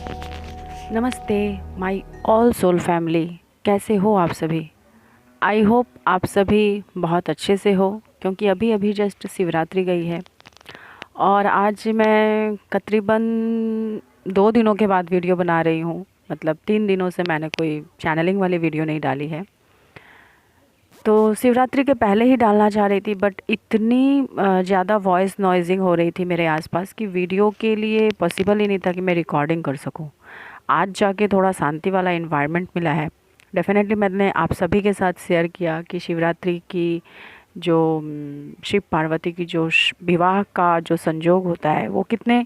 नमस्ते my all soul family. कैसे हो आप सभी? आई होप आप सभी बहुत अच्छे से हो, क्योंकि अभी अभी जस्ट शिवरात्रि गई है और आज मैं तकरीबन 2 दिनों के बाद वीडियो बना रही हूँ। मतलब 3 दिनों से मैंने कोई चैनलिंग वाली वीडियो नहीं डाली है, तो शिवरात्रि के पहले ही डालना चाह रही थी, बट इतनी ज़्यादा वॉइस नॉइजिंग हो रही थी मेरे आसपास कि वीडियो के लिए पॉसिबल ही नहीं था कि मैं रिकॉर्डिंग कर सकूं। आज जाके थोड़ा शांति वाला इन्वायरमेंट मिला है। डेफ़िनेटली मैंने आप सभी के साथ शेयर किया कि शिवरात्रि की जो शिव पार्वती की जो विवाह का जो संजोग होता है वो कितने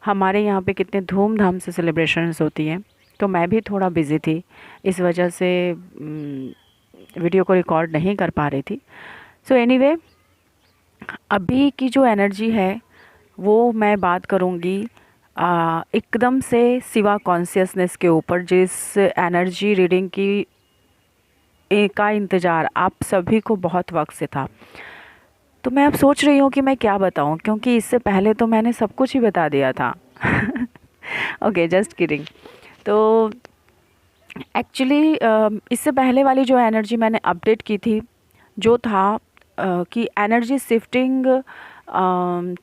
हमारे यहाँ पे कितने धूमधाम से सेलिब्रेशंस होती हैं। तो मैं भी थोड़ा बिज़ी थी, इस वजह से वीडियो को रिकॉर्ड नहीं कर पा रही थी। सो एनीवे, अभी की जो एनर्जी है वो मैं बात करूँगी एकदम से सिवा कॉन्शियसनेस के ऊपर, जिस एनर्जी रीडिंग की का इंतज़ार आप सभी को बहुत वक्त से था। तो मैं अब सोच रही हूँ कि मैं क्या बताऊँ, क्योंकि इससे पहले तो मैंने सब कुछ ही बता दिया था। Okay, just kidding. तो एक्चुअली इससे पहले वाली जो एनर्जी मैंने अपडेट की थी, जो था कि energy shifting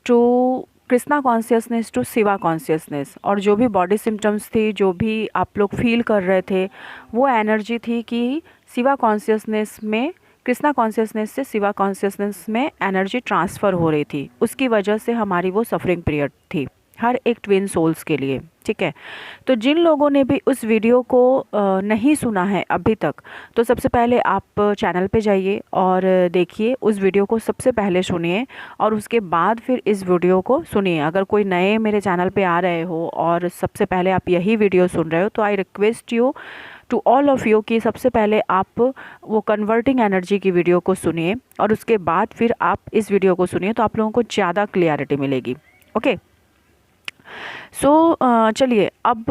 to Krishna consciousness to Shiva consciousness, और जो भी बॉडी सिम्टम्स थी, जो भी आप लोग फील कर रहे थे, वो एनर्जी थी कि शिवा कॉन्शियसनेस में, कृष्णा कॉन्शियसनेस से शिवा कॉन्शियसनेस में एनर्जी ट्रांसफ़र हो रही थी। उसकी वजह से हमारी वो सफरिंग पीरियड थी हर एक ट्विन सोल्स के लिए, ठीक है। तो जिन लोगों ने भी उस वीडियो को नहीं सुना है अभी तक, तो सबसे पहले आप चैनल पे जाइए और देखिए, उस वीडियो को सबसे पहले सुनिए और उसके बाद फिर इस वीडियो को सुनिए। अगर कोई नए मेरे चैनल पे आ रहे हो और सबसे पहले आप यही वीडियो सुन रहे हो, तो I request you to all of you कि सबसे पहले आप वो कन्वर्टिंग एनर्जी की वीडियो को सुनिए और उसके बाद फिर आप इस वीडियो को सुनिए, तो आप लोगों को ज़्यादा क्लियरिटी मिलेगी। ओके, सो चलिए, अब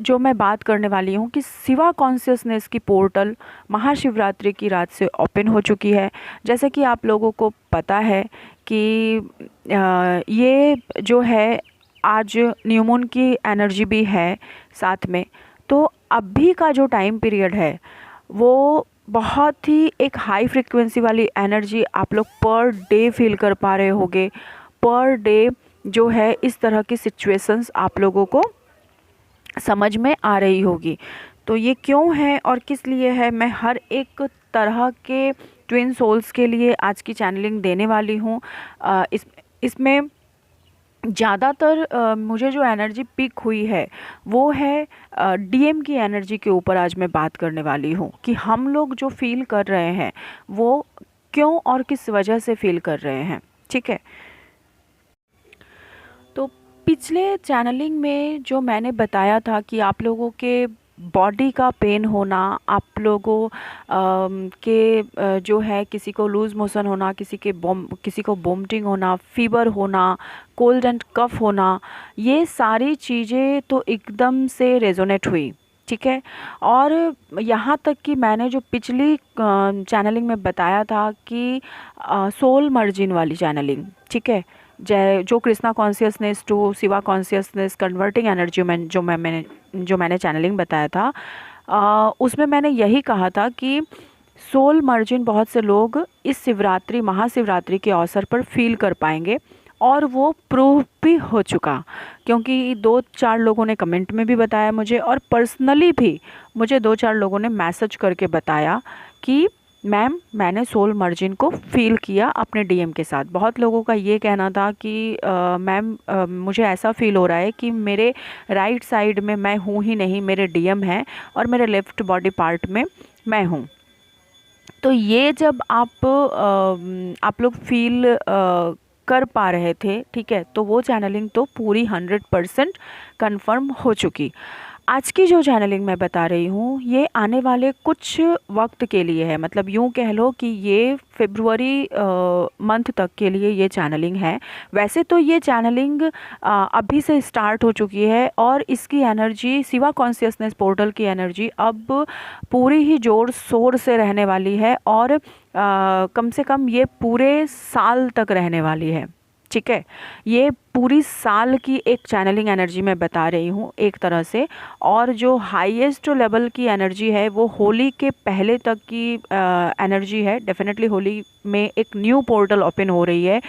जो मैं बात करने वाली हूँ कि शिवा कॉन्शियसनेस की पोर्टल महाशिवरात्रि की रात से ओपन हो चुकी है। जैसे कि आप लोगों को पता है कि ये जो है, आज न्यू मून की एनर्जी भी है साथ में। तो अभी का जो टाइम पीरियड है वो बहुत ही एक हाई फ्रिक्वेंसी वाली एनर्जी आप लोग पर डे फील कर पा रहे होगे। पर डे जो है, इस तरह की सिचुएशंस आप लोगों को समझ में आ रही होगी। तो ये क्यों है और किस लिए है, मैं हर एक तरह के ट्विन सोल्स के लिए आज की चैनलिंग देने वाली हूँ। इसमें ज़्यादातर मुझे जो एनर्जी पिक हुई है वो है डीएम की एनर्जी के ऊपर आज मैं बात करने वाली हूँ कि हम लोग जो फील कर रहे हैं वो क्यों और किस वजह से फील कर रहे हैं, ठीक है। तो पिछले चैनलिंग में जो मैंने बताया था कि आप लोगों के बॉडी का पेन होना, आप लोगों के जो है, किसी को लूज़ मोशन होना, किसी को वोमिटिंग होना, फीवर होना, कोल्ड एंड कफ होना, ये सारी चीज़ें तो एकदम से रेजोनेट हुई, ठीक है। और यहाँ तक कि मैंने जो पिछली चैनलिंग में बताया था कि सोल मर्जिन वाली चैनलिंग, ठीक है, जो Krishna consciousness to Shiva consciousness converting energy में जो मैंने चैनलिंग बताया था, उसमें मैंने यही कहा था कि सोल मर्जिन बहुत से लोग इस शिवरात्रि, महाशिवरात्रि के अवसर पर फील कर पाएंगे, और वो प्रूव भी हो चुका, क्योंकि 2-4 लोगों ने कमेंट में भी बताया मुझे, और पर्सनली भी मुझे 2-4 लोगों ने मैसेज करके बताया कि मैम, मैंने सोल मर्जिन को फ़ील किया अपने डीएम के साथ। बहुत लोगों का ये कहना था कि मैम, मुझे ऐसा फ़ील हो रहा है कि मेरे राइट साइड में मैं हूँ ही नहीं, मेरे डीएम है, और मेरे लेफ़्ट बॉडी पार्ट में मैं हूँ। तो ये जब आप लोग फील कर पा रहे थे, ठीक है, तो वो चैनलिंग तो पूरी 100% कन्फर्म हो चुकी। आज की जो चैनलिंग मैं बता रही हूँ, ये आने वाले कुछ वक्त के लिए है। मतलब यूँ कह लो कि ये फरवरी मंथ तक के लिए ये चैनलिंग है। वैसे तो ये चैनलिंग अभी से स्टार्ट हो चुकी है, और इसकी एनर्जी, शिवा कॉन्शियसनेस पोर्टल की एनर्जी अब पूरी ही ज़ोर शोर से रहने वाली है, और कम से कम ये पूरे साल तक रहने वाली है, ठीक है। ये पूरी साल की एक चैनलिंग एनर्जी मैं बता रही हूँ एक तरह से। और जो हाईएस्ट लेवल की एनर्जी है वो होली के पहले तक की एनर्जी है। डेफिनेटली होली में एक न्यू पोर्टल ओपन हो रही है,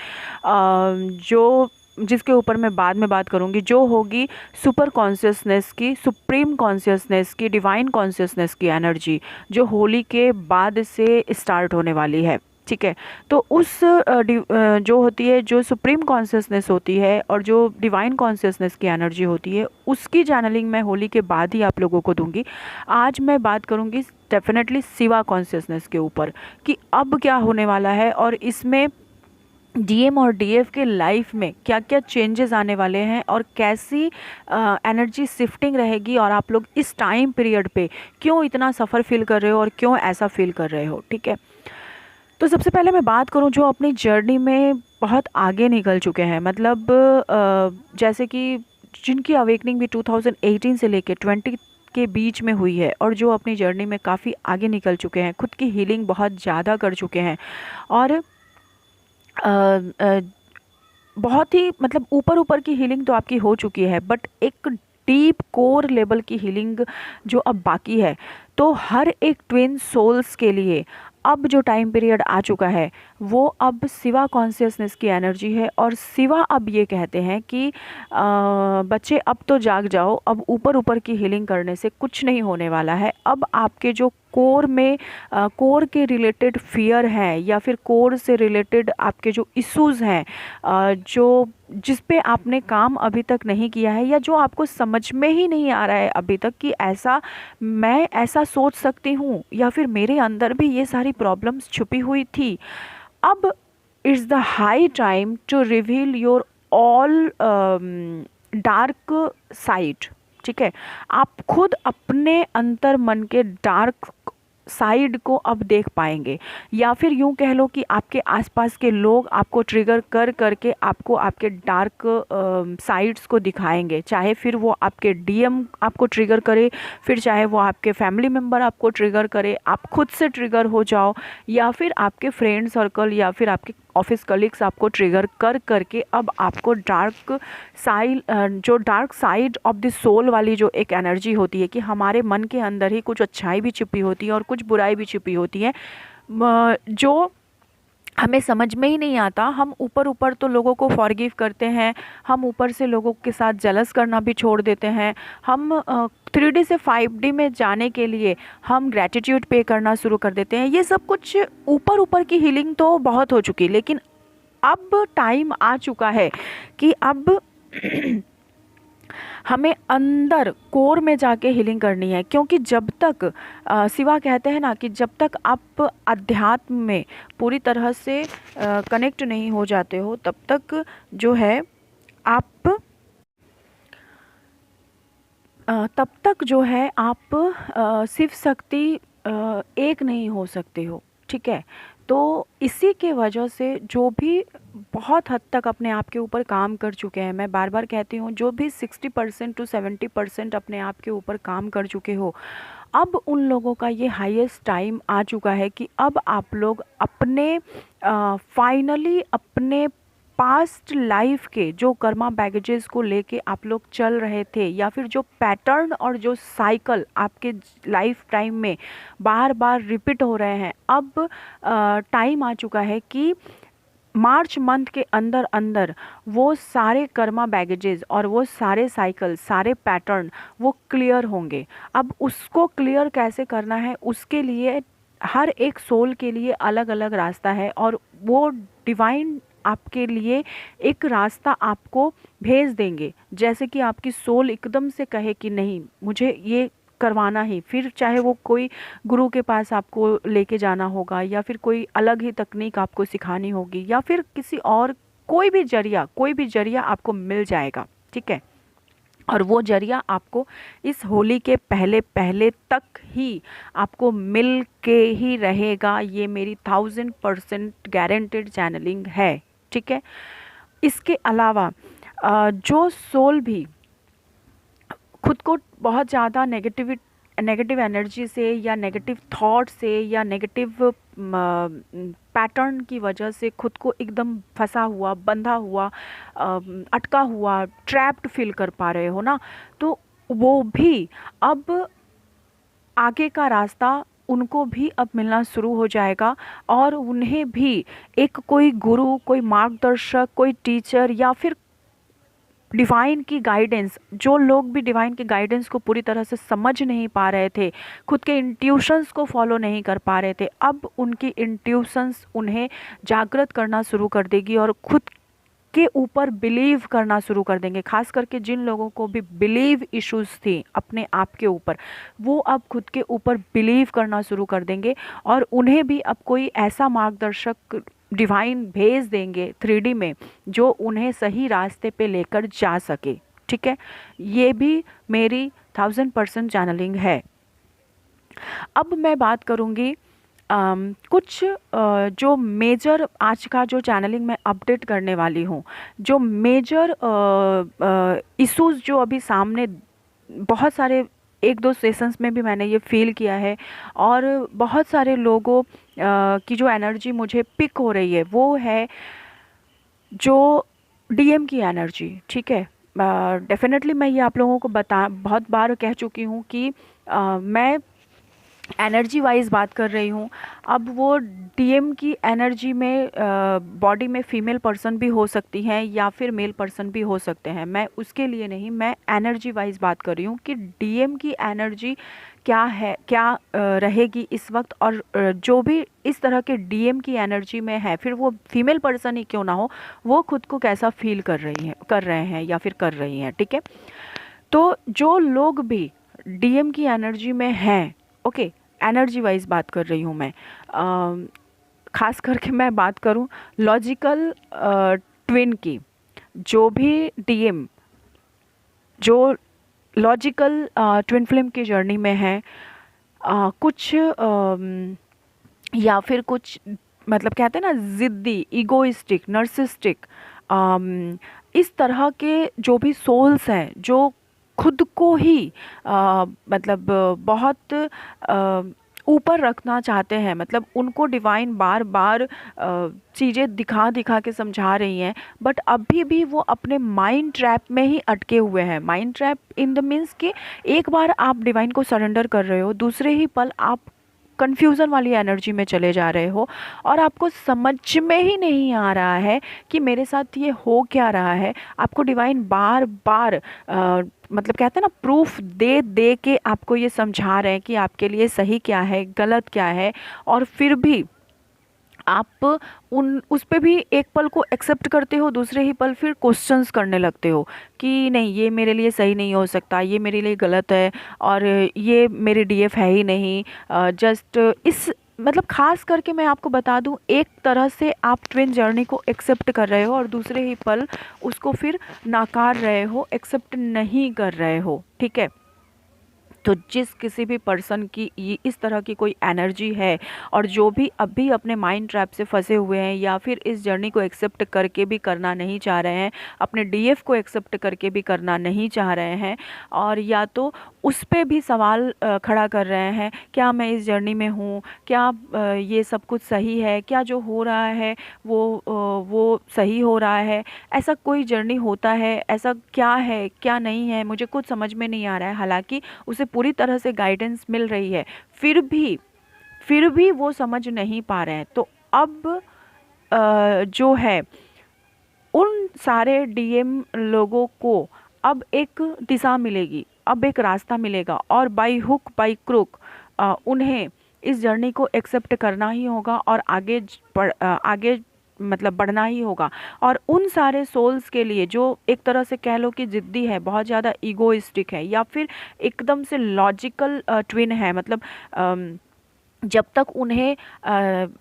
जो जिसके ऊपर मैं बाद में बात करूँगी, जो होगी सुपर कॉन्शियसनेस की, सुप्रीम कॉन्शियसनेस की, डिवाइन कॉन्शियसनेस की एनर्जी, जो होली के बाद से स्टार्ट होने वाली है। ठीक है। तो उस जो होती है, जो सुप्रीम कॉन्शियसनेस होती है और जो डिवाइन कॉन्शियसनेस की एनर्जी होती है, उसकी चैनलिंग मैं होली के बाद ही आप लोगों को दूंगी। आज मैं बात करूंगी डेफिनेटली शिवा कॉन्शियसनेस के ऊपर कि अब क्या होने वाला है और इसमें डीएम और डीएफ के लाइफ में क्या क्या चेंजेस आने वाले हैं और कैसी एनर्जी शिफ्टिंग रहेगी और आप लोग इस टाइम पीरियड पे क्यों इतना सफ़र फील कर रहे हो और क्यों ऐसा फील कर रहे हो। ठीक है। तो सबसे पहले मैं बात करूं जो अपनी जर्नी में बहुत आगे निकल चुके हैं, मतलब जैसे कि जिनकी अवेकनिंग भी 2018 से लेके 20 के बीच में हुई है और जो अपनी जर्नी में काफ़ी आगे निकल चुके हैं, खुद की हीलिंग बहुत ज़्यादा कर चुके हैं और बहुत ही मतलब ऊपर ऊपर की हीलिंग तो आपकी हो चुकी है, बट एक डीप कोर लेवल की हीलिंग जो अब बाकी है। तो हर एक ट्विन सोल्स के लिए अब जो टाइम पीरियड आ चुका है वो अब शिवा कॉन्शियसनेस की एनर्जी है। और शिवा अब ये कहते हैं कि बच्चे अब तो जाग जाओ, अब ऊपर ऊपर की हीलिंग करने से कुछ नहीं होने वाला है। अब आपके जो कोर में कोर के रिलेटेड फियर हैं या फिर कोर से रिलेटेड आपके जो इश्यूज़ हैं, जो जिस पे आपने काम अभी तक नहीं किया है या जो आपको समझ में ही नहीं आ रहा है अभी तक कि ऐसा मैं ऐसा सोच सकती हूँ या फिर मेरे अंदर भी ये सारी प्रॉब्लम्स छुपी हुई थी, अब it's the high time to reveal your all dark side. ठीक है। आप खुद अपने अंतर मन के डार्क साइड को अब देख पाएंगे, या फिर यूं कह लो कि आपके आसपास के लोग आपको ट्रिगर कर करके आपको आपके डार्क साइड्स को दिखाएंगे। चाहे फिर वो आपके डीएम आपको ट्रिगर करे, फिर चाहे वो आपके फैमिली मेम्बर आपको ट्रिगर करे, आप खुद से ट्रिगर हो जाओ, या फिर आपके फ्रेंड सर्कल या फिर आपके ऑफिस कलीग्स आपको ट्रिगर कर करके अब आपको डार्क साइड, जो dark side of the soul वाली जो एक एनर्जी होती है कि हमारे मन के अंदर ही कुछ अच्छाई भी छिपी होती है और कुछ बुराई भी छिपी होती है, जो हमें समझ में ही नहीं आता। हम ऊपर ऊपर तो लोगों को फॉरगिव करते हैं, हम ऊपर से लोगों के साथ जलस करना भी छोड़ देते हैं, हम 3D से 5D में जाने के लिए हम ग्रैटिट्यूड पे करना शुरू कर देते हैं। ये सब कुछ ऊपर ऊपर की हीलिंग तो बहुत हो चुकी, लेकिन अब टाइम आ चुका है कि अब हमें अंदर कोर में जाके हीलिंग करनी है। क्योंकि जब तक शिवा कहते हैं ना कि जब तक आप अध्यात्म में पूरी तरह से कनेक्ट नहीं हो जाते हो, तब तक जो है आप तब तक जो है आप शिव शक्ति एक नहीं हो सकते हो। ठीक है। तो इसी के वजह से जो भी बहुत हद तक अपने आप के ऊपर काम कर चुके हैं, मैं बार बार कहती हूँ, जो भी 60% टू 70% अपने आप के ऊपर काम कर चुके हो, अब उन लोगों का ये हाईएस्ट टाइम आ चुका है कि अब आप लोग अपने फाइनली अपने पास्ट लाइफ के जो कर्मा बैगेजेस को लेके आप लोग चल रहे थे, या फिर जो पैटर्न और जो साइकिल आपके लाइफ टाइम में बार बार रिपीट हो रहे हैं, अब टाइम आ चुका है कि मार्च मंथ के अंदर अंदर वो सारे कर्मा बैगेजेस और वो सारे साइकिल, सारे पैटर्न वो क्लियर होंगे। अब उसको क्लियर कैसे करना है, उसके लिए हर एक सोल के लिए अलग अलग रास्ता है और वो डिवाइन आपके लिए एक रास्ता आपको भेज देंगे। जैसे कि आपकी सोल एकदम से कहे कि नहीं, मुझे ये करवाना ही, फिर चाहे वो कोई गुरु के पास आपको लेके जाना होगा या फिर कोई अलग ही तकनीक आपको सिखानी होगी या फिर किसी और कोई भी जरिया आपको मिल जाएगा। ठीक है। और वो जरिया आपको इस होली के पहले पहले तक ही आपको मिल के ही रहेगा। ये मेरी 1000% गारंटेड चैनलिंग है। ठीक है। इसके अलावा जो सोल भी खुद को बहुत ज़्यादा नेगेटिव एनर्जी से या नेगेटिव थॉट से या नेगेटिव पैटर्न की वजह से खुद को एकदम फंसा हुआ, बंधा हुआ, अटका हुआ, ट्रैप्ड फील कर पा रहे हो ना, तो वो भी अब आगे का रास्ता उनको भी अब मिलना शुरू हो जाएगा, और उन्हें भी एक कोई गुरु, कोई मार्गदर्शक, कोई टीचर या फिर डिवाइन की गाइडेंस, जो लोग भी डिवाइन की गाइडेंस को पूरी तरह से समझ नहीं पा रहे थे, खुद के इंट्यूशंस को फॉलो नहीं कर पा रहे थे, अब उनकी इंट्यूशंस उन्हें जागृत करना शुरू कर देगी और खुद के ऊपर बिलीव करना शुरू कर देंगे। खास करके जिन लोगों को भी बिलीव इश्यूज थी अपने आप के ऊपर, वो अब खुद के ऊपर बिलीव करना शुरू कर देंगे, और उन्हें भी अब कोई ऐसा मार्गदर्शक डिवाइन भेज देंगे 3D में, जो उन्हें सही रास्ते पे लेकर जा सके। ठीक है, ये भी मेरी 1000% चैनलिंग है। अब मैं बात करूँगी कुछ जो मेजर आज का जो चैनलिंग मैं अपडेट करने वाली हूँ, जो मेजर इश्यूज जो अभी सामने बहुत सारे 1-2 सेशंस में भी मैंने ये फील किया है, और बहुत सारे लोगों की जो एनर्जी मुझे पिक हो रही है वो है जो डीएम की एनर्जी। ठीक है, डेफिनेटली मैं ये आप लोगों को बहुत बार कह चुकी हूँ कि मैं एनर्जी वाइज बात कर रही हूँ। अब वो डीएम की एनर्जी में बॉडी में फीमेल पर्सन भी हो सकती हैं या फिर मेल पर्सन भी हो सकते हैं, मैं उसके लिए नहीं, मैं एनर्जी वाइज बात कर रही हूँ कि डीएम की एनर्जी क्या है, क्या रहेगी इस वक्त, और जो भी इस तरह के डीएम की एनर्जी में है, फिर वो फीमेल पर्सन ही क्यों ना हो, वो खुद को कैसा फील कर रहे हैं या फिर कर रही हैं। ठीक है, तो जो लोग भी डीएम की एनर्जी में हैं, ओके, एनर्जी वाइज बात कर रही हूँ मैं, खास करके मैं बात करूँ लॉजिकल ट्विन की, जो भी डीएम जो लॉजिकल ट्विन फ्लेम की जर्नी में है, कुछ या फिर कुछ मतलब कहते हैं ना ज़िद्दी, ईगोइस्टिक, नर्सिस्टिक, इस तरह के जो भी सोल्स हैं जो खुद को ही मतलब बहुत ऊपर रखना चाहते हैं, मतलब उनको डिवाइन बार बार चीज़ें दिखा दिखा के समझा रही हैं, बट अभी भी वो अपने माइंड ट्रैप में ही अटके हुए हैं। Mind trap in the means कि एक बार आप डिवाइन को सरेंडर कर रहे हो, दूसरे ही पल आप कन्फ्यूज़न वाली एनर्जी में चले जा रहे हो, और आपको समझ में ही नहीं आ रहा है कि मेरे साथ ये हो क्या रहा है। आपको डिवाइन बार बार मतलब कहते हैं ना प्रूफ दे दे के आपको ये समझा रहे हैं कि आपके लिए सही क्या है, गलत क्या है, और फिर भी आप उस पे भी एक पल को एक्सेप्ट करते हो, दूसरे ही पल फिर क्वेश्चंस करने लगते हो कि नहीं, ये मेरे लिए सही नहीं हो सकता, ये मेरे लिए गलत है, और ये मेरे डीएफ है ही नहीं। जस्ट इस मतलब ख़ास करके मैं आपको बता दूं, एक तरह से आप ट्विन जर्नी को एक्सेप्ट कर रहे हो और दूसरे ही पल उसको फिर नाकार रहे हो, एक्सेप्ट नहीं कर रहे हो। ठीक है, तो जिस किसी भी पर्सन की ये इस तरह की कोई एनर्जी है, और जो भी अभी अपने माइंड ट्रैप से फंसे हुए हैं या फिर इस जर्नी को एक्सेप्ट करके भी करना नहीं चाह रहे हैं, अपने डीएफ को एक्सेप्ट करके भी करना नहीं चाह रहे हैं, और या तो उस पे भी सवाल खड़ा कर रहे हैं, क्या मैं इस जर्नी में हूँ, क्या ये सब कुछ सही है, क्या जो हो रहा है वो सही हो रहा है, ऐसा कोई जर्नी होता है, ऐसा क्या है क्या नहीं है, मुझे कुछ समझ में नहीं आ रहा है। हालांकि उसे पूरी तरह से गाइडेंस मिल रही है, फिर भी वो समझ नहीं पा रहे हैं। तो अब जो है उन सारे डीएम लोगों को अब एक दिशा मिलेगी, अब एक रास्ता मिलेगा, और बाई हुक बाई क्रुक उन्हें इस जर्नी को एक्सेप्ट करना ही होगा और आगे मतलब बढ़ना ही होगा। और उन सारे सोल्स के लिए जो एक तरह से कह लो कि ज़िद्दी है, बहुत ज़्यादा ईगोइस्टिक है, या फिर एकदम से लॉजिकल ट्विन है, मतलब जब तक उन्हें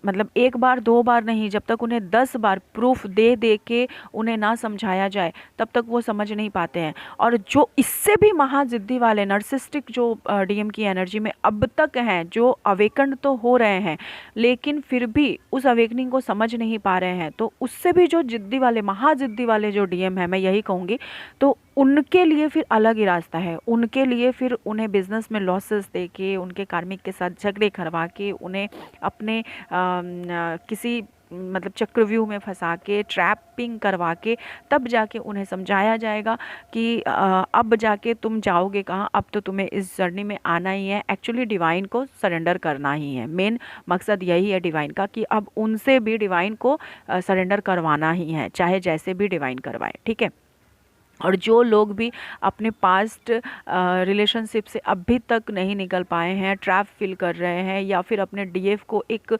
मतलब एक बार दो बार नहीं, जब तक उन्हें 10 बार प्रूफ दे दे के उन्हें ना समझाया जाए, तब तक वो समझ नहीं पाते हैं। और जो इससे भी महाजिद्दी वाले नर्सिस्टिक जो डीएम की एनर्जी में अब तक हैं, जो अवेकन तो हो रहे हैं लेकिन फिर भी उस अवेकनिंग को समझ नहीं पा रहे हैं, तो उससे भी जो जिद्दी वाले महाजिद्दी वाले जो डीएम है, मैं यही कहूँगी, तो उनके लिए फिर अलग ही रास्ता है। उनके लिए फिर उन्हें बिज़नेस में लॉसेस दे के, उनके कार्मिक के साथ झगड़े करवा के, उन्हें अपने किसी मतलब चक्रव्यूह में फंसा के, ट्रैपिंग करवा के, तब जाके उन्हें समझाया जाएगा कि अब जाके तुम जाओगे कहाँ, अब तो तुम्हें इस जर्नी में आना ही है। एक्चुअली डिवाइन को सरेंडर करना ही है, मेन मकसद यही है डिवाइन का, कि अब उनसे भी डिवाइन को सरेंडर करवाना ही है, चाहे जैसे भी डिवाइन करवाए, ठीक है। और जो लोग भी अपने पास्ट रिलेशनशिप से अभी तक नहीं निकल पाए हैं, ट्रैप फील कर रहे हैं, या फिर अपने डीएफ को एक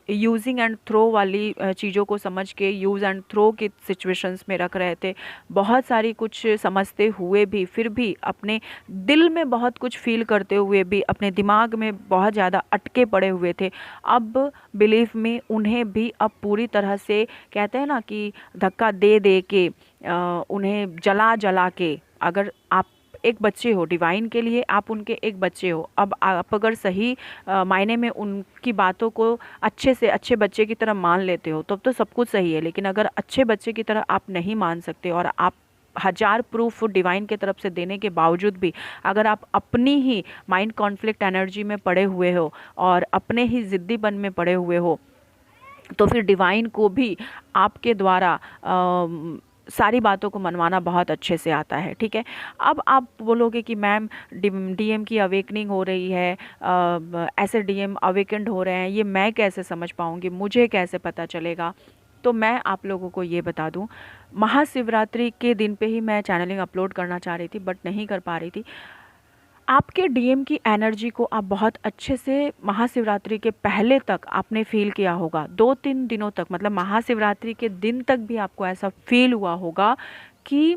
यूजिंग एंड थ्रो वाली चीज़ों को समझ के यूज़ एंड थ्रो की सिचुएशंस में रख रहे थे, बहुत सारी कुछ समझते हुए भी फिर भी अपने दिल में बहुत कुछ फील करते हुए भी अपने दिमाग में बहुत ज़्यादा अटके पड़े हुए थे, अब बिलीफ में उन्हें भी अब पूरी तरह से, कहते हैं ना कि धक्का दे दे के उन्हें जला जला के, अगर आप एक बच्चे हो डिवाइन के लिए, आप उनके एक बच्चे हो, अब आप अगर सही मायने में उनकी बातों को अच्छे से अच्छे बच्चे की तरह मान लेते हो, तब तो सब कुछ सही है। लेकिन अगर अच्छे बच्चे की तरह आप नहीं मान सकते, और आप हजार प्रूफ डिवाइन के तरफ से देने के बावजूद भी अगर आप अपनी ही माइंड कॉन्फ्लिक्ट एनर्जी में पड़े हुए हो और अपने ही ज़िद्दीपन में पड़े हुए हो, तो फिर डिवाइन को भी आपके द्वारा सारी बातों को मनवाना बहुत अच्छे से आता है, ठीक है। अब आप बोलोगे कि मैम डीएम की अवेकनिंग हो रही है, ऐसे डीएम अवेकेंड हो रहे हैं, ये मैं कैसे समझ पाऊँगी, मुझे कैसे पता चलेगा। तो मैं आप लोगों को ये बता दूं, महाशिवरात्रि के दिन पे ही मैं चैनलिंग अपलोड करना चाह रही थी, बट नहीं कर पा रही थी। आपके डीएम की एनर्जी को आप बहुत अच्छे से महाशिवरात्रि के पहले तक आपने फील किया होगा, 2-3 दिनों तक, मतलब महाशिवरात्रि के दिन तक भी आपको ऐसा फील हुआ होगा कि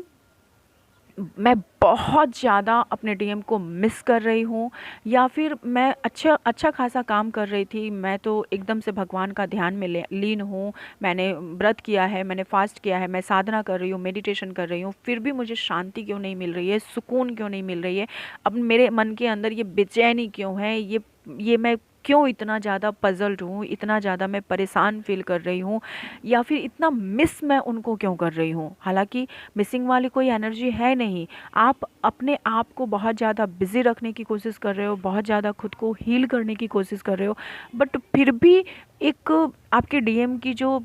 मैं बहुत ज़्यादा अपने डीएम को मिस कर रही हूँ, या फिर मैं अच्छा खासा काम कर रही थी, मैं तो एकदम से भगवान का ध्यान में लीन हूँ, मैंने व्रत किया है, मैंने फास्ट किया है, मैं साधना कर रही हूँ, मेडिटेशन कर रही हूँ, फिर भी मुझे शांति क्यों नहीं मिल रही है, सुकून क्यों नहीं मिल रही है, अब मेरे मन के अंदर ये बेचैनी क्यों है, ये मैं क्यों इतना ज़्यादा पज़ल्ड हूँ, इतना ज़्यादा मैं परेशान फील कर रही हूँ, या फिर इतना मिस मैं उनको क्यों कर रही हूँ। हालांकि मिसिंग वाली कोई एनर्जी है नहीं, आप अपने आप को बहुत ज़्यादा बिज़ी रखने की कोशिश कर रहे हो, बहुत ज़्यादा खुद को हील करने की कोशिश कर रहे हो, बट फिर भी एक आपके डीएम की जो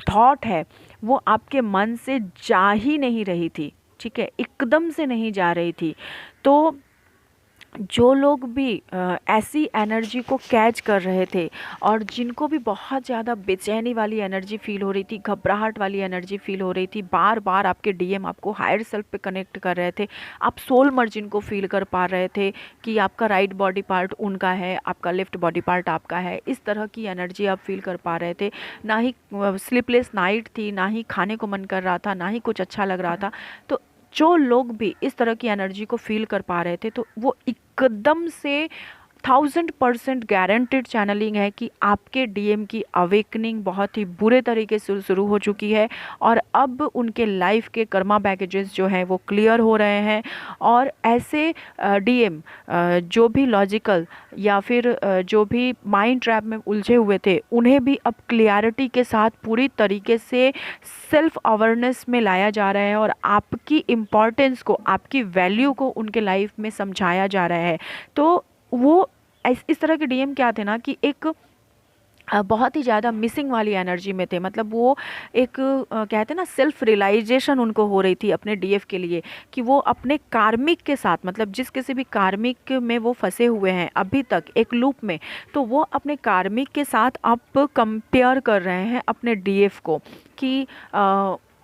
थॉट है वो आपके मन से जा ही नहीं रही थी, ठीक है, एकदम से नहीं जा रही थी। तो जो लोग भी ऐसी एनर्जी को कैच कर रहे थे, और जिनको भी बहुत ज़्यादा बेचैनी वाली एनर्जी फील हो रही थी, घबराहट वाली एनर्जी फील हो रही थी, बार बार आपके डीएम आपको हायर सेल्फ पे कनेक्ट कर रहे थे, आप सोल मर्जिन को फील कर पा रहे थे कि आपका राइट बॉडी पार्ट उनका है, आपका लेफ्ट बॉडी पार्ट आपका है, इस तरह की एनर्जी आप फील कर पा रहे थे। ना ही स्लीपलेस नाइट थी, ना ही खाने को मन कर रहा था, ना ही कुछ अच्छा लग रहा था। तो जो लोग भी इस तरह की एनर्जी को फील कर पा रहे थे, तो वो एकदम से 1000% गारंटेड चैनलिंग है कि आपके डीएम की अवेकनिंग बहुत ही बुरे तरीके से शुरू हो चुकी है, और अब उनके लाइफ के कर्मा बैगेजेस जो हैं वो क्लियर हो रहे हैं। और ऐसे डीएम जो भी लॉजिकल या फिर जो भी माइंड ट्रैप में उलझे हुए थे, उन्हें भी अब क्लियरिटी के साथ पूरी तरीके से सेल्फ अवेयरनेस में लाया जा रहा है, और आपकी इम्पॉर्टेंस को, आपकी वैल्यू को उनके लाइफ में समझाया जा रहा है। तो वो इस तरह के डीएम क्या थे ना, कि एक बहुत ही ज़्यादा मिसिंग वाली एनर्जी में थे, मतलब वो एक कहते हैं ना सेल्फ रियलाइजेशन उनको हो रही थी अपने डीएफ के लिए, कि वो अपने कार्मिक के साथ, मतलब जिस किसी भी कार्मिक में वो फंसे हुए हैं अभी तक एक लूप में, तो वो अपने कार्मिक के साथ अब कंपेयर कर रहे हैं अपने डीएफ को, कि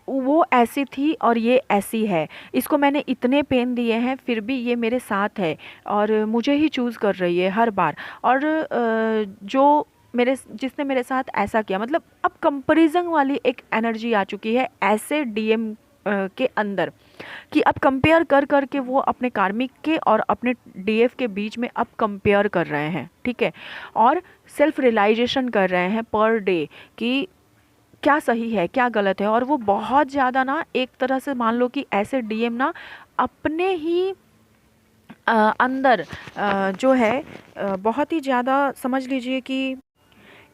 वो ऐसी थी और ये ऐसी है, इसको मैंने इतने पेन दिए हैं फिर भी ये मेरे साथ है और मुझे ही चूज़ कर रही है हर बार, और जो जिसने मेरे साथ ऐसा किया, मतलब अब कंपैरिजन वाली एक एनर्जी आ चुकी है ऐसे डीएम के अंदर, कि अब कंपेयर कर कर के वो अपने कार्मिक के और अपने डीएफ के बीच में अब कंपेयर कर रहे हैं, ठीक है, और सेल्फ रियलाइजेशन कर रहे हैं पर डे कि क्या सही है क्या गलत है। और वो बहुत ज़्यादा ना, एक तरह से मान लो कि ऐसे डीएम ना अपने ही अंदर जो है बहुत ही ज़्यादा समझ लीजिए कि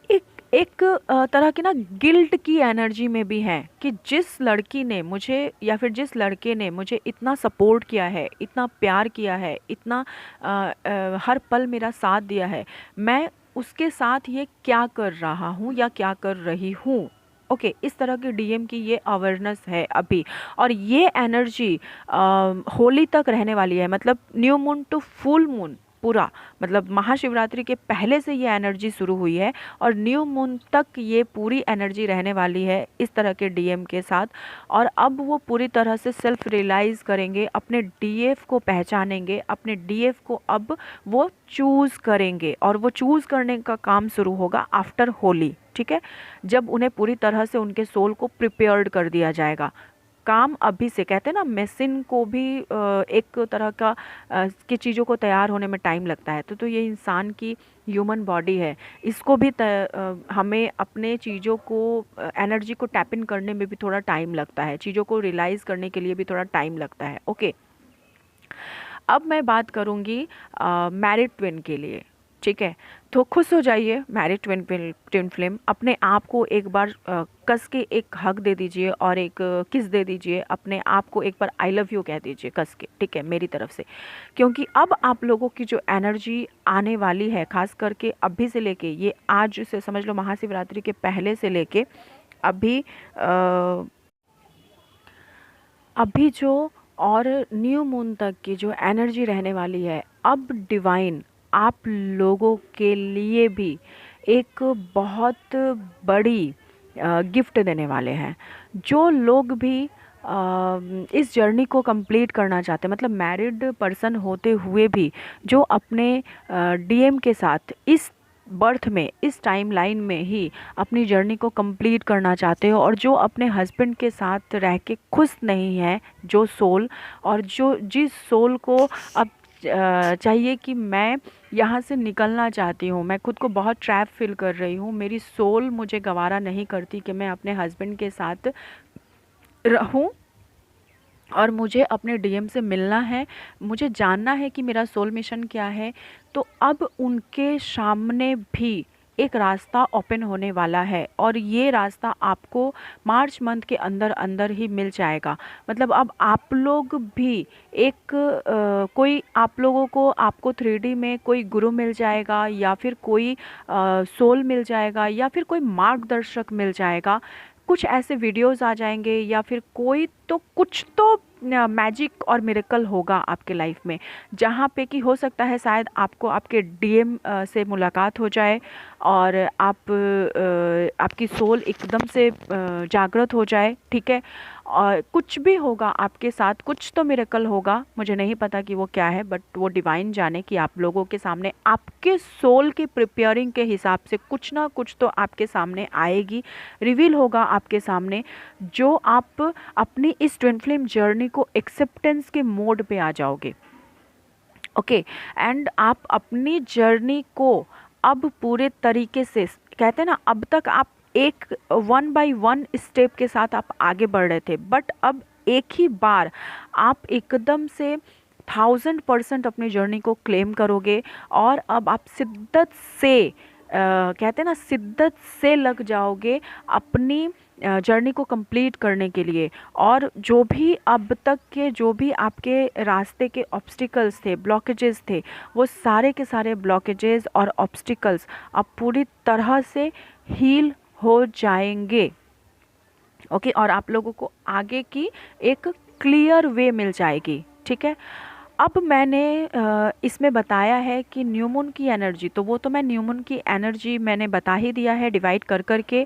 एक एक तरह की ना गिल्ट की एनर्जी में भी हैं कि जिस लड़की ने मुझे या फिर जिस लड़के ने मुझे इतना सपोर्ट किया है, इतना प्यार किया है, इतना हर पल मेरा साथ दिया है, मैं उसके साथ ये क्या कर रहा हूँ या क्या कर रही हूँ। ओके, इस तरह की डीएम की ये अवेयरनेस है अभी। और ये एनर्जी होली तक रहने वाली है, मतलब new moon to full moon पूरा, मतलब महाशिवरात्रि के पहले से ये एनर्जी शुरू हुई है और न्यू मून तक ये पूरी एनर्जी रहने वाली है इस तरह के डीएम के साथ। और अब वो पूरी तरह से सेल्फ रियलाइज़ करेंगे, अपने डीएफ को पहचानेंगे, अपने डीएफ को अब वो चूज़ करेंगे और वो चूज़ करने का काम शुरू होगा आफ्टर होली। ठीक है, जब उन्हें पूरी तरह से उनके सोल को प्रिपेयर्ड कर दिया जाएगा। काम अभी से, कहते हैं ना मशीन को भी एक तरह का की चीज़ों को तैयार होने में टाइम लगता है, तो ये इंसान की ह्यूमन बॉडी है, इसको भी हमें अपने चीज़ों को एनर्जी को टैप इन करने में भी थोड़ा टाइम लगता है, चीज़ों को रियलाइज़ करने के लिए भी थोड़ा टाइम लगता है। ओके, अब मैं बात करूँगी मैरिड ट्विन के लिए। ठीक है, तो खुश हो जाइए मैरिड ट्विन फ्लेम, अपने आप को एक बार कस के एक हग दे दीजिए और एक किस दे दीजिए, अपने आप को एक बार आई लव यू कह दीजिए कस के, ठीक है, मेरी तरफ से। क्योंकि अब आप लोगों की जो एनर्जी आने वाली है, खास करके अभी से लेके, ये आज से समझ लो महाशिवरात्रि के पहले से लेके अभी अभी जो और न्यू मून तक की जो एनर्जी रहने वाली है, अब डिवाइन आप लोगों के लिए भी एक बहुत बड़ी गिफ्ट देने वाले हैं। जो लोग भी इस जर्नी को कंप्लीट करना चाहते हैं, मतलब मैरिड पर्सन होते हुए भी जो अपने डीएम के साथ इस बर्थ में, इस टाइम लाइन में ही अपनी जर्नी को कंप्लीट करना चाहते हो, और जो अपने हस्बैंड के साथ रह के खुश नहीं है, जो सोल, और जो जिस सोल को अब चाहिए कि मैं यहाँ से निकलना चाहती हूँ, मैं खुद को बहुत ट्रैप फील कर रही हूँ, मेरी सोल मुझे गवारा नहीं करती कि मैं अपने हस्बैंड के साथ रहूँ और मुझे अपने डीएम से मिलना है, मुझे जानना है कि मेरा सोल मिशन क्या है। तो अब उनके सामने भी एक रास्ता ओपन होने वाला है और ये रास्ता आपको मार्च मंथ के अंदर अंदर ही मिल जाएगा। मतलब अब आप लोग भी एक कोई आप लोगों को, आपको 3D में कोई गुरु मिल जाएगा या फिर कोई सोल मिल जाएगा या फिर कोई मार्गदर्शक मिल जाएगा, कुछ ऐसे वीडियोस आ जाएंगे या फिर कोई तो कुछ तो मैजिक और मिरेकल होगा आपके लाइफ में, जहाँ पे कि हो सकता है शायद आपको आपके डीएम से मुलाकात हो जाए और आपकी सोल एकदम से जागृत हो जाए। ठीक है, और कुछ भी होगा आपके साथ, कुछ तो मिरेकल होगा, मुझे नहीं पता कि वो क्या है, बट वो डिवाइन जाने कि आप लोगों के सामने आपके सोल की प्रिपेयरिंग के हिसाब से कुछ ना कुछ तो आपके सामने आएगी, रिवील होगा आपके सामने, जो आप अपनी इस ट्विन फ्लेम जर्नी को एक्सेप्टेंस के मोड पे आ जाओगे। ओके, एंड आप अपनी जर्नी को अब पूरे तरीके से, कहते हैं ना, अब तक आप एक 1 बाय 1 स्टेप के साथ आप आगे बढ़ रहे थे, बट अब एक ही बार आप एकदम से 1000% अपनी जर्नी को क्लेम करोगे और अब आप शिद्दत से कहते हैं ना, शिद्दत से लग जाओगे अपनी जर्नी को कंप्लीट करने के लिए। और जो भी अब तक के जो भी आपके रास्ते के ऑब्स्टिकल्स थे, ब्लॉकेजेस थे, वो सारे के सारे ब्लॉकेजेस और ऑब्स्टिकल्स अब पूरी तरह से हील हो जाएंगे। ओके, और आप लोगों को आगे की एक क्लियर वे मिल जाएगी। ठीक है, अब मैंने इसमें बताया है कि न्यू मून की एनर्जी, तो वो तो मैं न्यू मून की एनर्जी मैंने बता ही दिया है डिवाइड कर कर के।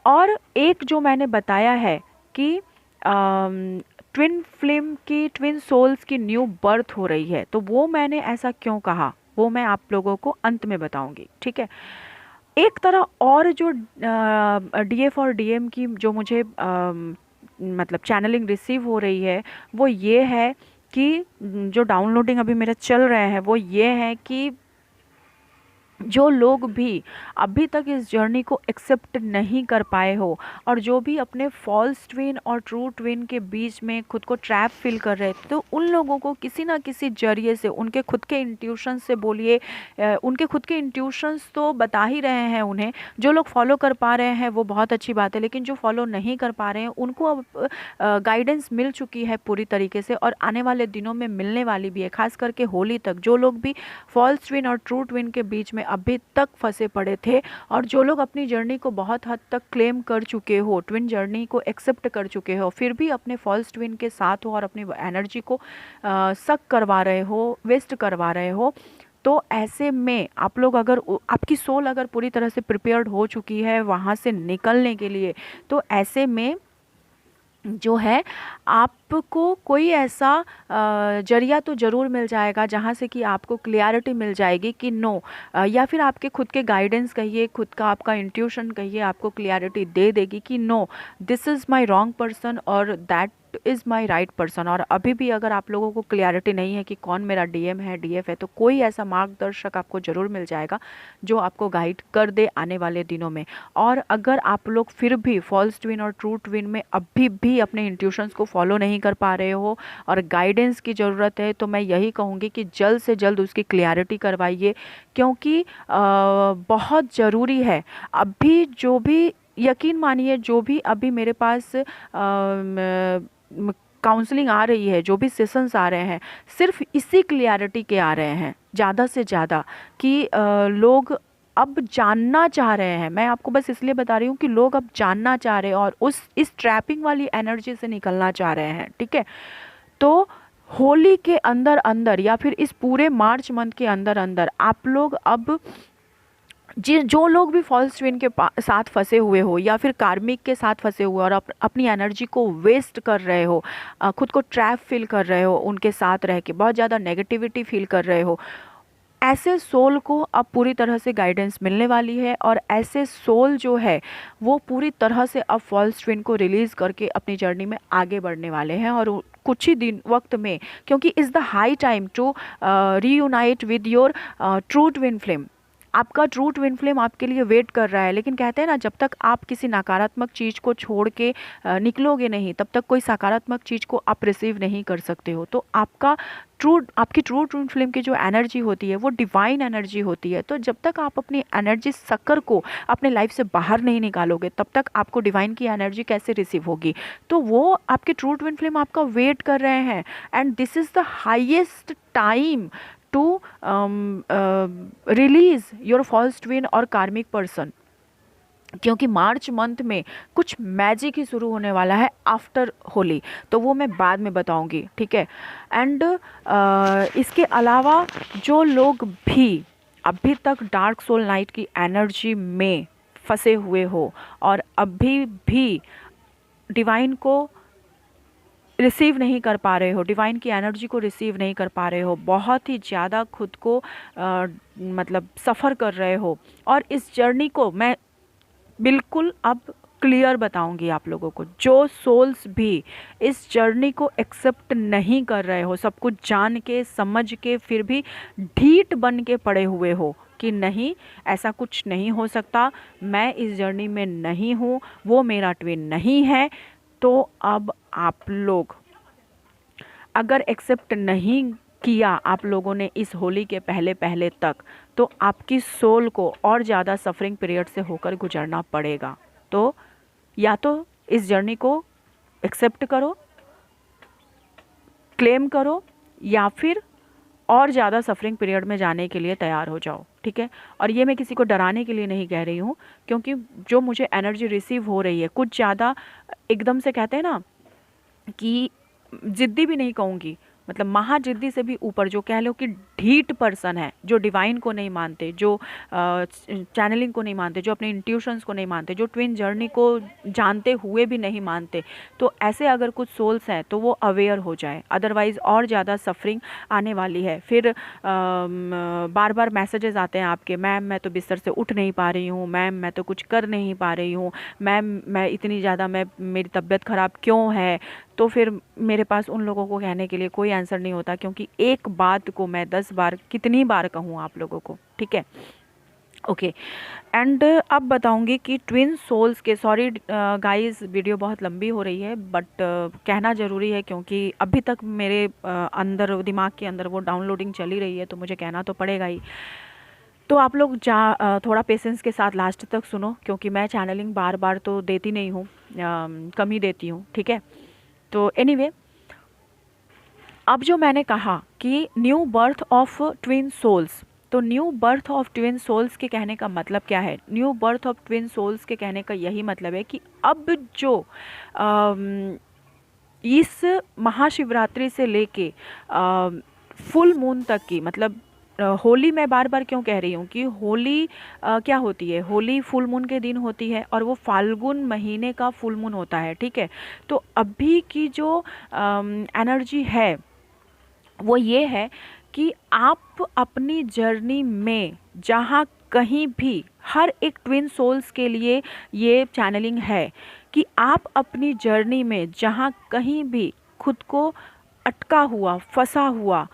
और एक जो मैंने बताया है कि ट्विन फ्लेम की, ट्विन सोल्स की न्यू बर्थ हो रही है, तो वो मैंने ऐसा क्यों कहा वो मैं आप लोगों को अंत में बताऊंगी। ठीक है, एक तरह और जो डीएफ और डीएम की जो मुझे मतलब चैनलिंग रिसीव हो रही है, वो ये है कि जो डाउनलोडिंग अभी मेरा चल रहे हैं वो ये है कि जो लोग भी अभी तक इस जर्नी को एक्सेप्ट नहीं कर पाए हो, और जो भी अपने फॉल्स ट्विन और ट्रू ट्विन के बीच में खुद को ट्रैप फील कर रहे थे, तो उन लोगों को किसी ना किसी जरिए से उनके खुद के इंट्यूशन से बोलिए, उनके खुद के इंट्यूशंस तो बता ही रहे हैं उन्हें। जो लोग फॉलो कर पा रहे हैं वो बहुत अच्छी बात है, लेकिन जो फॉलो नहीं कर पा रहे हैं उनको अब गाइडेंस मिल चुकी है पूरी तरीके से, और आने वाले दिनों में मिलने वाली भी है। खास करके होली तक जो लोग भी फॉल्स ट्विन और ट्रू ट्विन के बीच में अभी तक फंसे पड़े थे, और जो लोग अपनी जर्नी को बहुत हद तक क्लेम कर चुके हो, ट्विन जर्नी को एक्सेप्ट कर चुके हो, फिर भी अपने फॉल्स ट्विन के साथ हो और अपनी एनर्जी को सक करवा रहे हो, वेस्ट करवा रहे हो, तो ऐसे में आप लोग अगर आपकी सोल अगर पूरी तरह से प्रिपेयर्ड हो चुकी है वहाँ से निकलने के लिए, तो ऐसे में जो है आपको कोई ऐसा जरिया तो ज़रूर मिल जाएगा जहाँ से कि आपको क्लियरिटी मिल जाएगी कि नो, या फिर आपके खुद के गाइडेंस कहिए, खुद का आपका इंट्यूशन कहिए, आपको क्लियरिटी दे देगी कि no, this is my wrong person और that is my right person. और अभी भी अगर आप लोगों को क्लियरिटी नहीं है कि कौन मेरा डीएम है, डीएफ है, तो कोई ऐसा मार्गदर्शक आपको ज़रूर मिल जाएगा जो आपको गाइड कर दे आने वाले दिनों में। और अगर आप लोग फिर भी फॉल्स ट्विन और ट्रू ट्विन में अभी भी अपने इंट्यूशंस को फॉलो नहीं कर पा रहे हो और गाइडेंस की ज़रूरत है, तो मैं यही कहूँगी कि जल्द से जल्द उसकी क्लियरिटी करवाइए, क्योंकि बहुत ज़रूरी है। अभी जो भी, यकीन मानिए, जो भी अभी मेरे पास काउंसलिंग आ रही है, जो भी सेशंस आ रहे हैं, सिर्फ इसी क्लियरिटी के आ रहे हैं ज़्यादा से ज़्यादा, कि लोग अब जानना चाह रहे हैं। मैं आपको बस इसलिए बता रही हूँ कि लोग अब जानना चाह रहे हैं और इस ट्रैपिंग वाली एनर्जी से निकलना चाह रहे हैं, ठीक है। तो होली के अंदर अंदर या फिर इस पूरे मार्च मंथ के अंदर अंदर आप लोग अब जो लोग भी फॉल्स ट्विन के साथ फंसे हुए हो या फिर कार्मिक के साथ फंसे हुए और अपनी एनर्जी को वेस्ट कर रहे हो, खुद को ट्रैप फील कर रहे हो, उनके साथ रह के बहुत ज़्यादा नेगेटिविटी फील कर रहे हो, ऐसे सोल को अब पूरी तरह से गाइडेंस मिलने वाली है। और ऐसे सोल जो है वो पूरी तरह से अब फॉल्स ट्विन को रिलीज़ करके अपनी जर्नी में आगे बढ़ने वाले हैं, और कुछ ही दिन वक्त में, क्योंकि is the high time to reunite with your true twin flame. आपका ट्रू ट्विन फ्लेम आपके लिए वेट कर रहा है, लेकिन कहते हैं ना, जब तक आप किसी नकारात्मक चीज़ को छोड़ के निकलोगे नहीं, तब तक कोई सकारात्मक चीज़ को आप रिसीव नहीं कर सकते हो। तो आपकी ट्रू ट्विन फ्लेम की जो एनर्जी होती है वो डिवाइन एनर्जी होती है। तो जब तक आप अपनी एनर्जी सक्कर को अपने लाइफ से बाहर नहीं निकालोगे, तब तक आपको डिवाइन की एनर्जी कैसे रिसीव होगी। तो वो आपके ट्रू ट्विन फ्लेम आपका वेट कर रहे हैं, and this is the highest time to release your false twin और कार्मिक पर्सन, क्योंकि मार्च मंथ में कुछ मैजिक ही शुरू होने वाला है आफ्टर होली, तो वो मैं बाद में बताऊंगी, ठीक है। एंड इसके अलावा जो लोग भी अभी तक डार्क सोल नाइट की एनर्जी में फंसे हुए हो और अभी भी डिवाइन को रिसीव नहीं कर पा रहे हो, डिवाइन की एनर्जी को रिसीव नहीं कर पा रहे हो, बहुत ही ज़्यादा खुद को मतलब सफ़र कर रहे हो, और इस जर्नी को मैं बिल्कुल अब क्लियर बताऊंगी आप लोगों को। जो सोल्स भी इस जर्नी को एक्सेप्ट नहीं कर रहे हो, सब कुछ जान के समझ के फिर भी ढीठ बन के पड़े हुए हो कि नहीं, ऐसा कुछ नहीं हो सकता, मैं इस जर्नी में नहीं हूँ, वो मेरा ट्विन नहीं है, तो अब आप लोग अगर एक्सेप्ट नहीं किया आप लोगों ने इस होली के पहले पहले तक, तो आपकी सोल को और ज़्यादा सफरिंग पीरियड से होकर गुजरना पड़ेगा। तो या तो इस जर्नी को एक्सेप्ट करो, क्लेम करो, या फिर और ज़्यादा सफरिंग पीरियड में जाने के लिए तैयार हो जाओ, ठीक है। और ये मैं किसी को डराने के लिए नहीं कह रही हूँ, क्योंकि जो मुझे एनर्जी रिसीव हो रही है कुछ ज़्यादा एकदम से, कहते हैं ना कि ज़िद्दी भी नहीं कहूँगी, मतलब महाजिद्दी से भी ऊपर, जो कह लो कि ढीठ पर्सन है, जो डिवाइन को नहीं मानते, जो चैनलिंग को नहीं मानते, जो अपने इंट्यूशंस को नहीं मानते, जो ट्विन जर्नी को जानते हुए भी नहीं मानते, तो ऐसे अगर कुछ सोल्स हैं तो वो अवेयर हो जाए, अदरवाइज़ और ज़्यादा सफरिंग आने वाली है। फिर बार बार मैसेजेस आते हैं आपके, मैम मैं तो बिस्तर से उठ नहीं पा रही हूँ, मैम मैं तो कुछ कर नहीं पा रही हूँ, मैम मैं इतनी ज़्यादा, मेरी तबीयत ख़राब क्यों है। तो फिर मेरे पास उन लोगों को कहने के लिए कोई आंसर नहीं होता, क्योंकि एक बात को मैं 10 बार कितनी बार कहूँ आप लोगों को, ठीक है। ओके। एंड अब बताऊंगी कि ट्विन सोल्स के, सॉरी गाइस वीडियो बहुत लंबी हो रही है बट कहना ज़रूरी है क्योंकि अभी तक मेरे अंदर दिमाग के अंदर वो डाउनलोडिंग चली रही है, तो मुझे कहना तो पड़ेगा ही। तो आप लोग थोड़ा पेशेंस के साथ लास्ट तक सुनो, क्योंकि मैं चैनलिंग बार बार तो देती नहीं हूँ, कम ही देती हूँ, ठीक है। तो एनीवे, अब जो मैंने कहा कि new birth of twin souls, तो new birth of twin souls के कहने का मतलब क्या है? New birth of twin souls के कहने का यही मतलब है कि अब जो अम, इस महाशिवरात्रि से लेके फुल मून तक की, मतलब होली, मैं बार बार क्यों कह रही हूँ कि होली क्या होती है? होली फुल मून के दिन होती है और वो फाल्गुन महीने का फुल मून होता है, ठीक है। तो अभी की जो एनर्जी है वो ये है कि आप अपनी जर्नी में जहाँ कहीं भी, हर एक ट्विन सोल्स के लिए ये चैनलिंग है कि आप अपनी जर्नी में जहाँ कहीं भी खुद को अटका हुआ, फंसा हुआ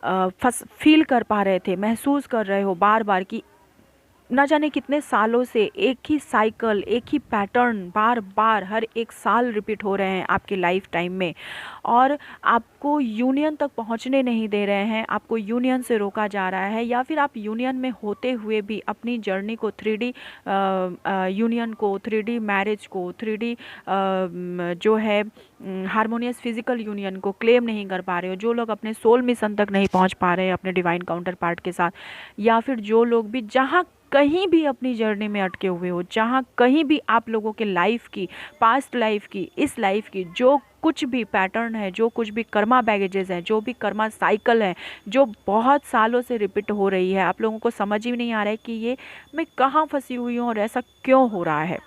फंस फील कर पा रहे थे, महसूस कर रहे हो बार बार कि ना जाने कितने सालों से एक ही साइकिल, एक ही पैटर्न बार बार हर एक साल रिपीट हो रहे हैं आपके लाइफ टाइम में, और आपको यूनियन तक पहुंचने नहीं दे रहे हैं, आपको यूनियन से रोका जा रहा है, या फिर आप यूनियन में होते हुए भी अपनी जर्नी को, 3D यूनियन को, 3D मैरिज को, 3D जो है हारमोनियस फिजिकल यूनियन को क्लेम नहीं कर पा रहे हो, जो लोग अपने सोल मिशन तक नहीं पहुंच पा रहे हैं अपने डिवाइन काउंटर पार्ट के साथ, या फिर जो लोग भी जहाँ कहीं भी अपनी जर्नी में अटके हुए हो, जहाँ कहीं भी आप लोगों के लाइफ की, पास्ट लाइफ की, इस लाइफ की जो कुछ भी पैटर्न है, जो कुछ भी कर्मा बैगेजेस हैं, जो भी कर्मा साइकिल है, जो बहुत सालों से रिपीट हो रही है, आप लोगों को समझ ही नहीं आ रहा है कि ये मैं कहाँ फंसी हुई हूँ और ऐसा क्यों हो रहा है,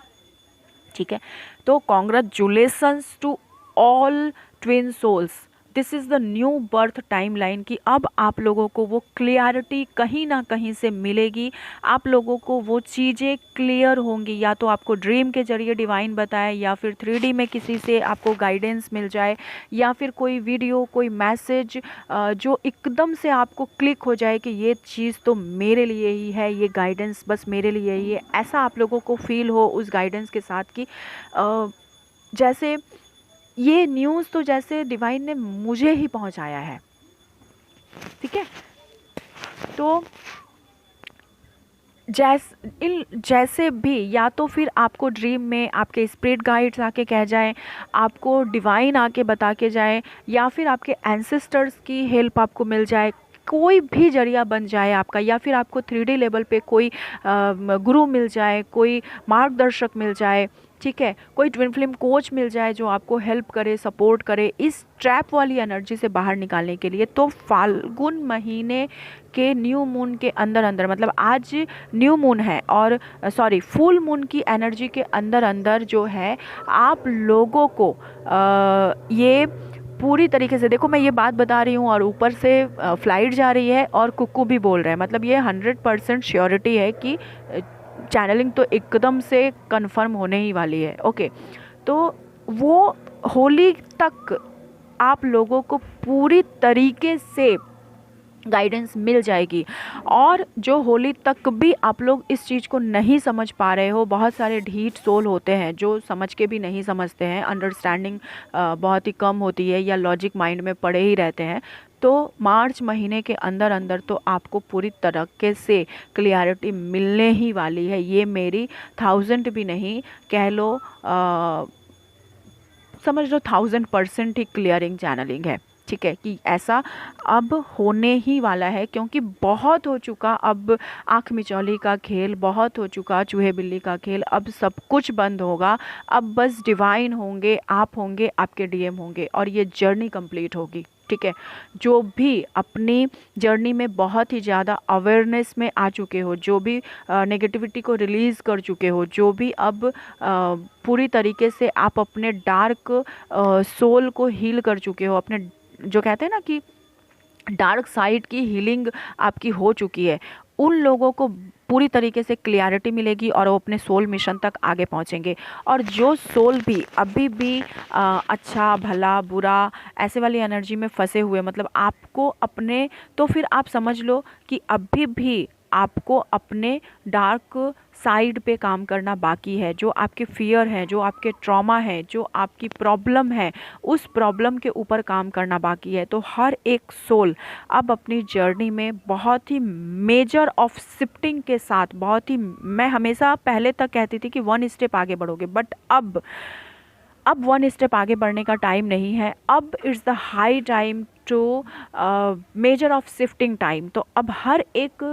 ठीक है। तो congratulations to all twin souls, this is the new birth time line, कि अब आप लोगों को वो क्लियरिटी कहीं ना कहीं से मिलेगी, आप लोगों को वो चीज़ें क्लियर होंगी, या तो आपको ड्रीम के जरिए डिवाइन बताए, या फिर 3D में किसी से आपको गाइडेंस मिल जाए, या फिर कोई वीडियो, कोई मैसेज जो एकदम से आपको क्लिक हो जाए कि ये चीज़ तो मेरे लिए ही है, ये गाइडेंस बस मेरे लिए ही है, ऐसा आप लोगों को फील हो उस गाइडेंस के साथ कि जैसे ये न्यूज़ तो जैसे डिवाइन ने मुझे ही पहुंचाया है, ठीक है। तो जैसे भी, या तो फिर आपको ड्रीम में आपके स्पिरिट गाइड्स आके कह जाएं, आपको डिवाइन आके बता के जाए, या फिर आपके एंसेस्टर्स की हेल्प आपको मिल जाए, कोई भी जरिया बन जाए आपका, या फिर आपको 3D लेवल पे कोई गुरु मिल जाए, कोई मार्गदर्शक मिल जाए, ठीक है, कोई ट्विन फ्लेम कोच मिल जाए जो आपको हेल्प करे, सपोर्ट करे इस ट्रैप वाली एनर्जी से बाहर निकालने के लिए, तो फाल्गुन महीने के न्यू मून के अंदर अंदर, मतलब आज न्यू मून है और सॉरी फुल मून की एनर्जी के अंदर अंदर जो है, आप लोगों को ये पूरी तरीके से, देखो मैं ये बात बता रही हूँ और ऊपर से फ्लाइट जा रही है और कुक्कू भी बोल रहा है, मतलब ये 100% श्योरिटी है कि चैनलिंग तो एकदम से कंफर्म होने ही वाली है, ओके। तो वो होली तक आप लोगों को पूरी तरीके से गाइडेंस मिल जाएगी, और जो होली तक भी आप लोग इस चीज़ को नहीं समझ पा रहे हो, बहुत सारे ढीठ सोल होते हैं जो समझ के भी नहीं समझते हैं, अंडरस्टैंडिंग बहुत ही कम होती है, या लॉजिक माइंड में पड़े ही रहते हैं, तो मार्च महीने के अंदर अंदर तो आपको पूरी तरीके से क्लियरिटी मिलने ही वाली है, ये मेरी 1000 भी नहीं कह लो, समझ लो 1000% ही क्लियरिंग चैनलिंग है, ठीक है, कि ऐसा अब होने ही वाला है, क्योंकि बहुत हो चुका अब आँख मिचौली का खेल, बहुत हो चुका चूहे बिल्ली का खेल, अब सब कुछ बंद होगा, अब बस डिवाइन होंगे, आप होंगे, आपके डीएम होंगे, और ये जर्नी कंप्लीट होगी, ठीक है। जो भी अपनी जर्नी में बहुत ही ज़्यादा अवेयरनेस में आ चुके हो, जो भी नेगेटिविटी को रिलीज़ कर चुके हो, जो भी अब पूरी तरीके से आप अपने डार्क सोल को हील कर चुके हो, अपने जो कहते हैं ना कि डार्क साइड की हीलिंग आपकी हो चुकी है, उन लोगों को पूरी तरीके से क्लियरिटी मिलेगी और वो अपने सोल मिशन तक आगे पहुंचेंगे। और जो सोल भी अभी भी अच्छा भला बुरा ऐसे वाली एनर्जी में फंसे हुए, मतलब आपको अपने, तो फिर आप समझ लो कि अभी भी आपको अपने डार्क साइड पे काम करना बाकी है। जो आपके फियर है, जो आपके ट्रॉमा है, जो आपकी प्रॉब्लम है, उस प्रॉब्लम के ऊपर काम करना बाकी है। तो हर एक सोल अब अपनी जर्नी में बहुत ही मेजर ऑफ शिफ्टिंग के साथ, बहुत ही, मैं हमेशा पहले तक कहती थी कि 1 स्टेप आगे बढ़ोगे, बट अब 1 स्टेप आगे बढ़ने का टाइम नहीं है। अब it's the high time to major of shifting time. तो अब हर एक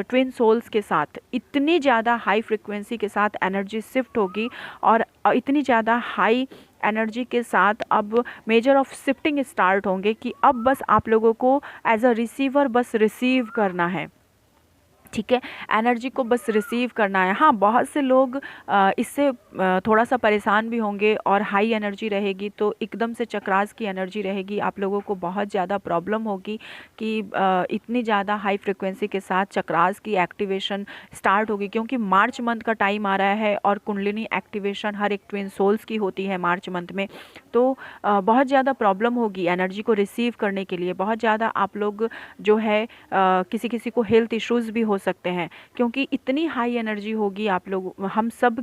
ट्विन सोल्स के साथ इतनी ज़्यादा हाई फ्रिक्वेंसी के साथ एनर्जी शिफ्ट होगी, और इतनी ज़्यादा हाई एनर्जी के साथ अब मेजर ऑफ शिफ्टिंग स्टार्ट होंगे कि अब बस आप लोगों को एज अ रिसीवर बस रिसीव करना है। ठीक है, एनर्जी को बस रिसीव करना है। हाँ, बहुत से लोग इससे थोड़ा सा परेशान भी होंगे, और हाई एनर्जी रहेगी तो एकदम से चक्रास की एनर्जी रहेगी, आप लोगों को बहुत ज़्यादा प्रॉब्लम होगी कि इतनी ज़्यादा हाई फ्रिक्वेंसी के साथ चक्रास की एक्टिवेशन स्टार्ट होगी, क्योंकि मार्च मंथ का टाइम आ रहा है और कुंडलिनी एक्टिवेशन हर एक ट्विन सोल्स की होती है मार्च मंथ में। तो बहुत ज़्यादा प्रॉब्लम होगी एनर्जी को रिसीव करने के लिए। बहुत ज़्यादा आप लोग जो है किसी किसी को हेल्थ इश्यूज़ भी हो सकते हैं, क्योंकि इतनी हाई एनर्जी होगी आप लोग, हम सब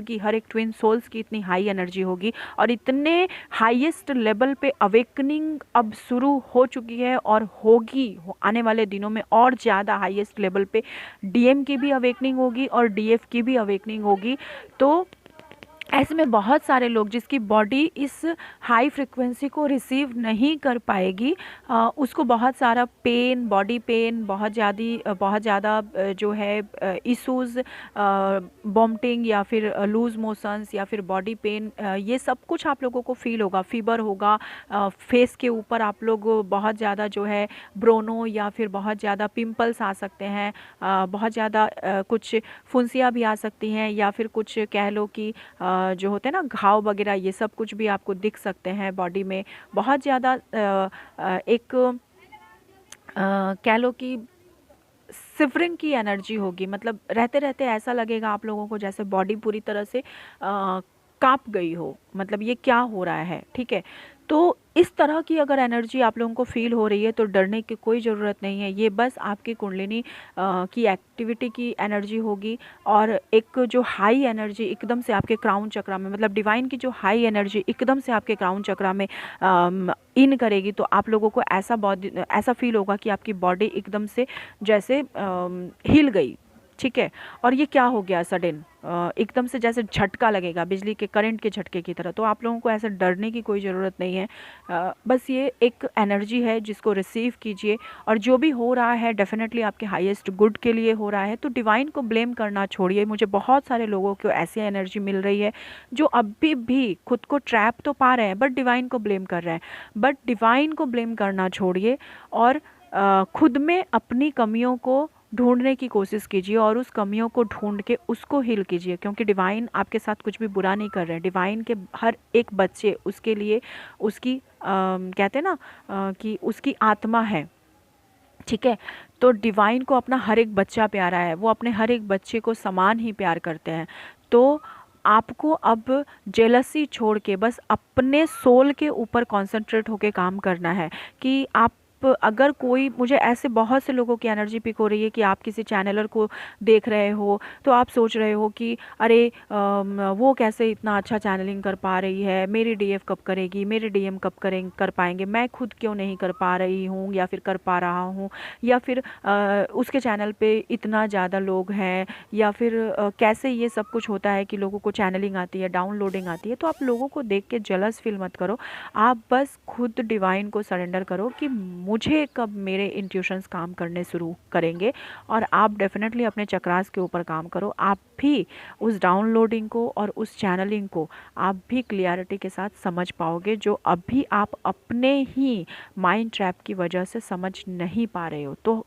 की हर एक ट्विन सोल्स की इतनी हाई एनर्जी होगी, और इतने हाईएस्ट लेवल पे अवेकनिंग अब शुरू हो चुकी है और होगी आने वाले दिनों में और ज़्यादा हाईएस्ट लेवल पे। डीएम की भी अवेकनिंग होगी और डीएफ की भी अवेकनिंग होगी। तो ऐसे में बहुत सारे लोग जिसकी बॉडी इस हाई फ्रिक्वेंसी को रिसीव नहीं कर पाएगी, उसको बहुत सारा पेन, बॉडी पेन, बहुत ज़्यादा जो है इश्यूज़, वॉमिटिंग या फिर लूज़ मोशंस या फिर बॉडी पेन, ये सब कुछ आप लोगों को फील होगा। फीवर होगा, फेस के ऊपर आप लोग बहुत ज़्यादा जो है ब्रोनो या फिर बहुत ज़्यादा पिंपल्स आ सकते हैं, बहुत ज़्यादा कुछ फुंसियाँ भी आ सकती हैं, या फिर कुछ कह लो कि जो होते हैं ना घाव वगैरह, ये सब कुछ भी आपको दिख सकते हैं बॉडी में। बहुत ज़्यादा एक कह लो कि सिवरिंग की एनर्जी होगी, मतलब रहते रहते ऐसा लगेगा आप लोगों को जैसे बॉडी पूरी तरह से कांप गई हो, मतलब ये क्या हो रहा है। ठीक है, तो इस तरह की अगर एनर्जी आप लोगों को फील हो रही है तो डरने की कोई ज़रूरत नहीं है। ये बस आपकी कुंडलिनी की एक्टिविटी की एनर्जी होगी, और एक जो हाई एनर्जी एकदम से आपके क्राउन चक्रा में, मतलब डिवाइन की जो हाई एनर्जी एकदम से आपके क्राउन चक्रा में इन करेगी, तो आप लोगों को ऐसा फील होगा कि आपकी बॉडी एकदम से जैसे हिल गई। ठीक है, और ये क्या हो गया सडन, एकदम से जैसे झटका लगेगा, बिजली के करंट के झटके की तरह। तो आप लोगों को ऐसे डरने की कोई ज़रूरत नहीं है। बस ये एक एनर्जी है जिसको रिसीव कीजिए, और जो भी हो रहा है डेफिनेटली आपके हाईएस्ट गुड के लिए हो रहा है। तो डिवाइन को ब्लेम करना छोड़िए। मुझे बहुत सारे लोगों को ऐसी एनर्जी मिल रही है जो अभी भी खुद को ट्रैप तो पा रहे हैं बट डिवाइन को ब्लेम कर रहे हैं। बट डिवाइन को ब्लेम करना छोड़िए, और खुद में अपनी कमियों को ढूंढने की कोशिश कीजिए, और उस कमियों को ढूंढ के उसको हील कीजिए, क्योंकि डिवाइन आपके साथ कुछ भी बुरा नहीं कर रहे हैं। डिवाइन के हर एक बच्चे उसके लिए उसकी कहते हैं ना कि उसकी आत्मा है। ठीक है, तो डिवाइन को अपना हर एक बच्चा प्यारा है, वो अपने हर एक बच्चे को समान ही प्यार करते हैं। तो आपको अब जेलसी छोड़ के बस अपने सोल के ऊपर कॉन्सेंट्रेट होके काम करना है। कि आप अगर कोई, मुझे ऐसे बहुत से लोगों की एनर्जी पिक हो रही है कि आप किसी चैनलर को देख रहे हो तो आप सोच रहे हो कि अरे वो कैसे इतना अच्छा चैनलिंग कर पा रही है, मेरी डीएफ कब करेगी, मेरे डीएम कब कर पाएंगे, मैं खुद क्यों नहीं कर पा रही हूँ या फिर कर पा रहा हूँ, या फिर उसके चैनल पे इतना ज़्यादा लोग हैं, या फिर कैसे ये सब कुछ होता है कि लोगों को चैनलिंग आती है, डाउनलोडिंग आती है। तो आप लोगों को देख के जलस फील मत करो, आप बस खुद डिवाइन को सरेंडर करो कि मुझे कब मेरे इंट्यूशंस काम करने शुरू करेंगे, और आप डेफिनेटली अपने चक्रास के ऊपर काम करो। आप भी उस डाउनलोडिंग को और उस चैनलिंग को आप भी क्लियरिटी के साथ समझ पाओगे, जो अभी आप अपने ही माइंड ट्रैप की वजह से समझ नहीं पा रहे हो। तो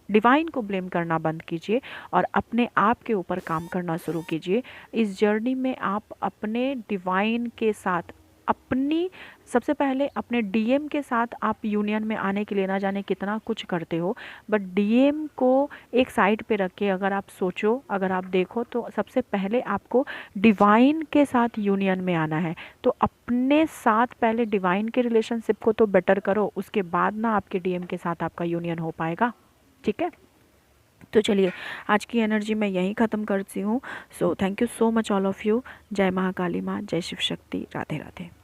डिवाइन को ब्लेम करना बंद कीजिए और अपने आप के ऊपर काम करना शुरू कीजिए। इस जर्नी में आप अपने डिवाइन के साथ, अपनी सबसे पहले अपने डीएम के साथ आप यूनियन में आने के लिए ना जाने कितना कुछ करते हो, बट डीएम को एक साइड पे रख के अगर आप सोचो, अगर आप देखो, तो सबसे पहले आपको डिवाइन के साथ यूनियन में आना है। तो अपने साथ पहले डिवाइन के रिलेशनशिप को तो बेटर करो, उसके बाद ना आपके डीएम के साथ आपका यूनियन हो पाएगा। ठीक है, तो चलिए, आज की एनर्जी मैं यहीं ख़त्म करती हूँ। So thank you so much all of you. जय महाकाली माँ, जय शिव शक्ति, राधे राधे।